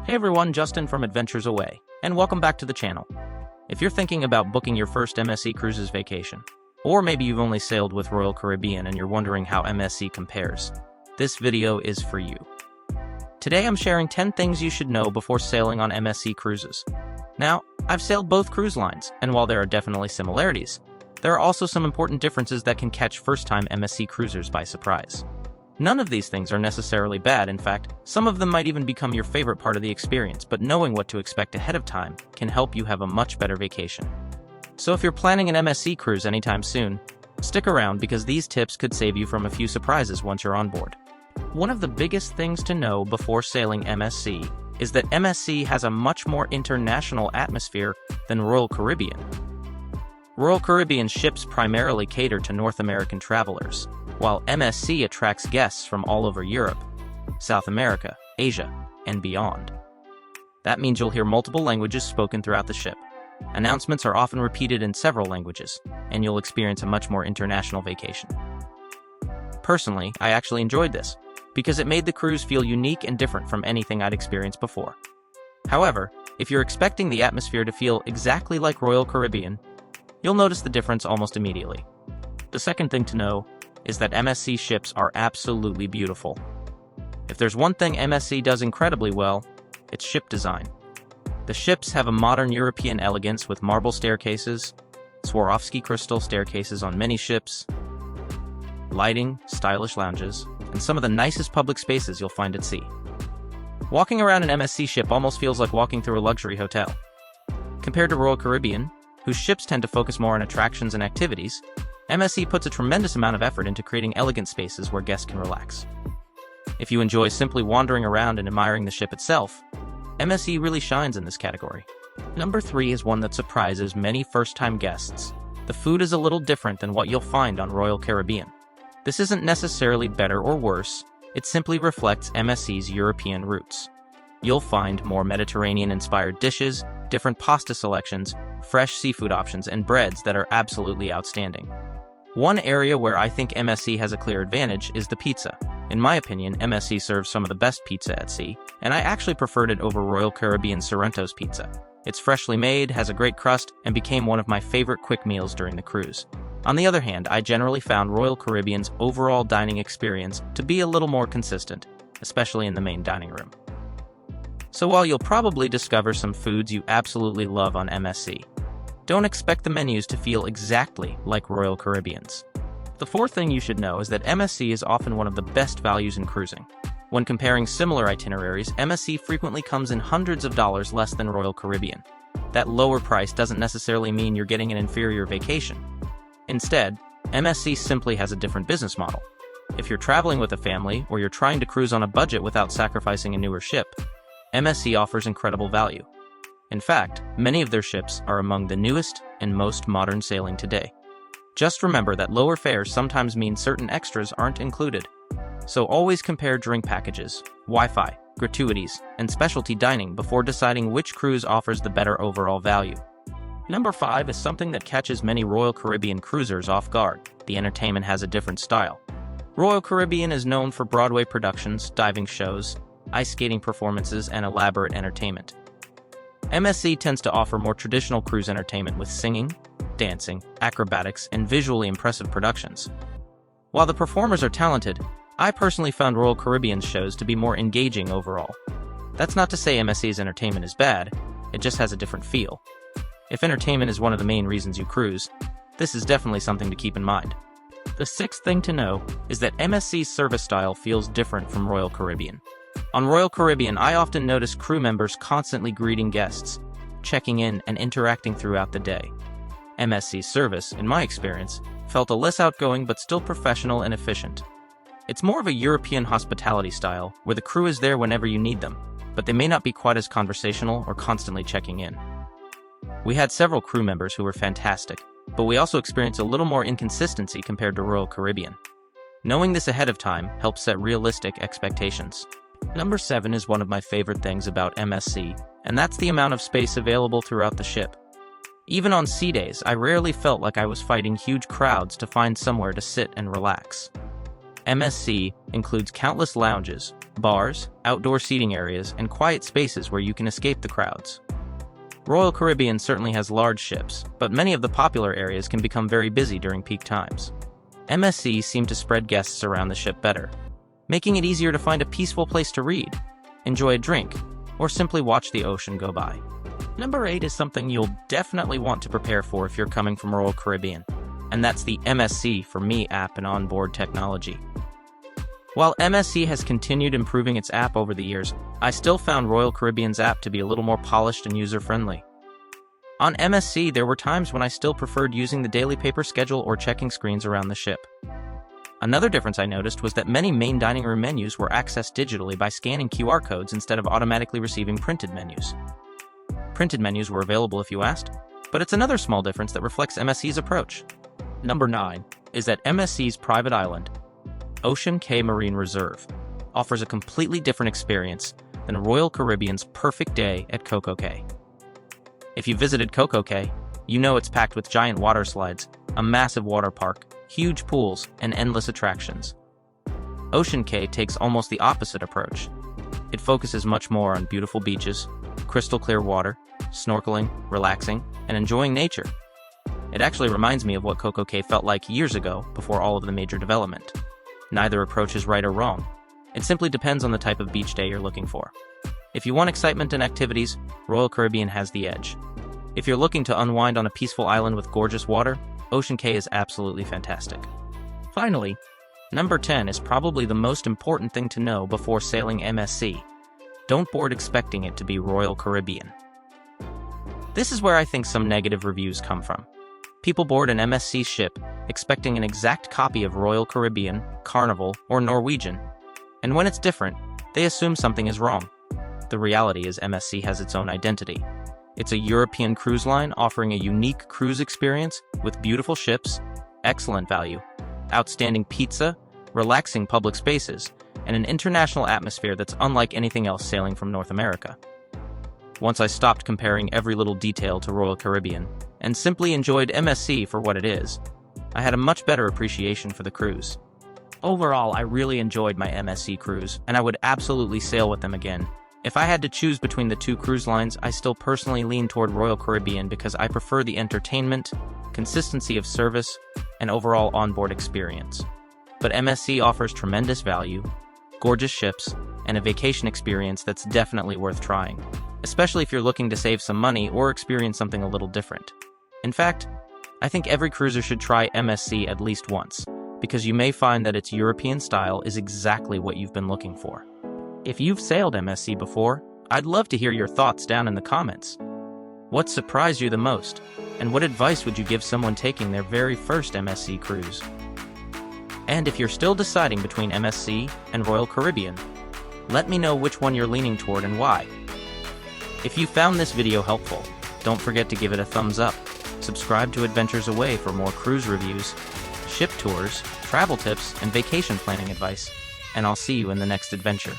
Hey everyone, Justin from Adventures Away, and welcome back to the channel. If you're thinking about booking your first MSC Cruises vacation, or maybe you've only sailed with Royal Caribbean and you're wondering how MSC compares, this video is for you. Today I'm sharing 10 things you should know before sailing on MSC Cruises. Now, I've sailed both cruise lines, and while there are definitely similarities, there are also some important differences that can catch first-time MSC cruisers by surprise. None of these things are necessarily bad. In fact, some of them might even become your favorite part of the experience, but knowing what to expect ahead of time can help you have a much better vacation. So if you're planning an MSC cruise anytime soon, stick around because these tips could save you from a few surprises once you're on board. One of the biggest things to know before sailing MSC is that MSC has a much more international atmosphere than Royal Caribbean. Royal Caribbean ships primarily cater to North American travelers, while MSC attracts guests from all over Europe, South America, Asia, and beyond. That means you'll hear multiple languages spoken throughout the ship. Announcements are often repeated in several languages, and you'll experience a much more international vacation. Personally, I actually enjoyed this, because it made the cruise feel unique and different from anything I'd experienced before. However, if you're expecting the atmosphere to feel exactly like Royal Caribbean, you'll notice the difference almost immediately. The second thing to know is that MSC ships are absolutely beautiful. If there's one thing MSC does incredibly well, it's ship design. The ships have a modern European elegance with marble staircases, Swarovski crystal staircases on many ships, lighting, stylish lounges, and some of the nicest public spaces you'll find at sea. Walking around an MSC ship almost feels like walking through a luxury hotel. Compared to Royal Caribbean, whose ships tend to focus more on attractions and activities, MSC puts a tremendous amount of effort into creating elegant spaces where guests can relax. If you enjoy simply wandering around and admiring the ship itself, MSC really shines in this category. Number 3 is one that surprises many first-time guests. The food is a little different than what you'll find on Royal Caribbean. This isn't necessarily better or worse, it simply reflects MSC's European roots. You'll find more Mediterranean-inspired dishes, different pasta selections, fresh seafood options, and breads that are absolutely outstanding. One area where I think MSC has a clear advantage is the pizza. In my opinion, MSC serves some of the best pizza at sea, and I actually preferred it over Royal Caribbean Sorrento's pizza. It's freshly made, has a great crust, and became one of my favorite quick meals during the cruise. On the other hand, I generally found Royal Caribbean's overall dining experience to be a little more consistent, especially in the main dining room. So while you'll probably discover some foods you absolutely love on MSC, don't expect the menus to feel exactly like Royal Caribbean's. The fourth thing you should know is that MSC is often one of the best values in cruising. When comparing similar itineraries, MSC frequently comes in hundreds of dollars less than Royal Caribbean. That lower price doesn't necessarily mean you're getting an inferior vacation. Instead, MSC simply has a different business model. If you're traveling with a family or you're trying to cruise on a budget without sacrificing a newer ship, MSC offers incredible value. In fact, many of their ships are among the newest and most modern sailing today. Just remember that lower fares sometimes mean certain extras aren't included. So always compare drink packages, Wi-Fi, gratuities, and specialty dining before deciding which cruise offers the better overall value. Number 5 is something that catches many Royal Caribbean cruisers off guard. The entertainment has a different style. Royal Caribbean is known for Broadway productions, diving shows, ice skating performances, and elaborate entertainment. MSC tends to offer more traditional cruise entertainment with singing, dancing, acrobatics, and visually impressive productions. While the performers are talented, I personally found Royal Caribbean's shows to be more engaging overall. That's not to say MSC's entertainment is bad, it just has a different feel. If entertainment is one of the main reasons you cruise, this is definitely something to keep in mind. The sixth thing to know is that MSC's service style feels different from Royal Caribbean. On Royal Caribbean, I often noticed crew members constantly greeting guests, checking in, and interacting throughout the day. MSC's service, in my experience, felt a less outgoing but still professional and efficient. It's more of a European hospitality style, where the crew is there whenever you need them, but they may not be quite as conversational or constantly checking in. We had several crew members who were fantastic, but we also experienced a little more inconsistency compared to Royal Caribbean. Knowing this ahead of time helps set realistic expectations. Number 7 is one of my favorite things about MSC, and that's the amount of space available throughout the ship. Even on sea days, I rarely felt like I was fighting huge crowds to find somewhere to sit and relax. MSC includes countless lounges, bars, outdoor seating areas, and quiet spaces where you can escape the crowds. Royal Caribbean certainly has large ships, but many of the popular areas can become very busy during peak times. MSC seem to spread guests around the ship better, making it easier to find a peaceful place to read, enjoy a drink, or simply watch the ocean go by. Number 8 is something you'll definitely want to prepare for if you're coming from Royal Caribbean, and that's the MSC for Me app and onboard technology. While MSC has continued improving its app over the years, I still found Royal Caribbean's app to be a little more polished and user-friendly. On MSC, there were times when I still preferred using the daily paper schedule or checking screens around the ship. Another difference I noticed was that many main dining room menus were accessed digitally by scanning QR codes instead of automatically receiving printed menus. Printed menus were available if you asked, but it's another small difference that reflects MSC's approach. Number 9 is that MSC's private island, Ocean Cay Marine Reserve, offers a completely different experience than Royal Caribbean's perfect day at Coco Cay. If you visited Coco Cay, you know it's packed with giant water slides, a massive water park, huge pools, and endless attractions. Ocean Cay takes almost the opposite approach. It focuses much more on beautiful beaches, crystal clear water, snorkeling, relaxing, and enjoying nature. It actually reminds me of what Coco Cay felt like years ago before all of the major development. Neither approach is right or wrong. It simply depends on the type of beach day you're looking for. If you want excitement and activities, Royal Caribbean has the edge. If you're looking to unwind on a peaceful island with gorgeous water, Ocean Cay is absolutely fantastic. Finally, number 10 is probably the most important thing to know before sailing MSC. Don't board expecting it to be Royal Caribbean. This is where I think some negative reviews come from. People board an MSC ship expecting an exact copy of Royal Caribbean, Carnival, or Norwegian, and when it's different, they assume something is wrong. The reality is MSC has its own identity. It's a European cruise line offering a unique cruise experience with beautiful ships, excellent value, outstanding pizza, relaxing public spaces, and an international atmosphere that's unlike anything else sailing from North America. Once I stopped comparing every little detail to Royal Caribbean and simply enjoyed MSC for what it is, I had a much better appreciation for the cruise. Overall, I really enjoyed my MSC cruise, and I would absolutely sail with them again. If I had to choose between the two cruise lines, I still personally lean toward Royal Caribbean because I prefer the entertainment, consistency of service, and overall onboard experience. But MSC offers tremendous value, gorgeous ships, and a vacation experience that's definitely worth trying, especially if you're looking to save some money or experience something a little different. In fact, I think every cruiser should try MSC at least once, because you may find that its European style is exactly what you've been looking for. If you've sailed MSC before, I'd love to hear your thoughts down in the comments. What surprised you the most, and what advice would you give someone taking their very first MSC cruise? And if you're still deciding between MSC and Royal Caribbean, let me know which one you're leaning toward and why. If you found this video helpful, don't forget to give it a thumbs up, subscribe to Adventures Away for more cruise reviews, ship tours, travel tips, and vacation planning advice, and I'll see you in the next adventure.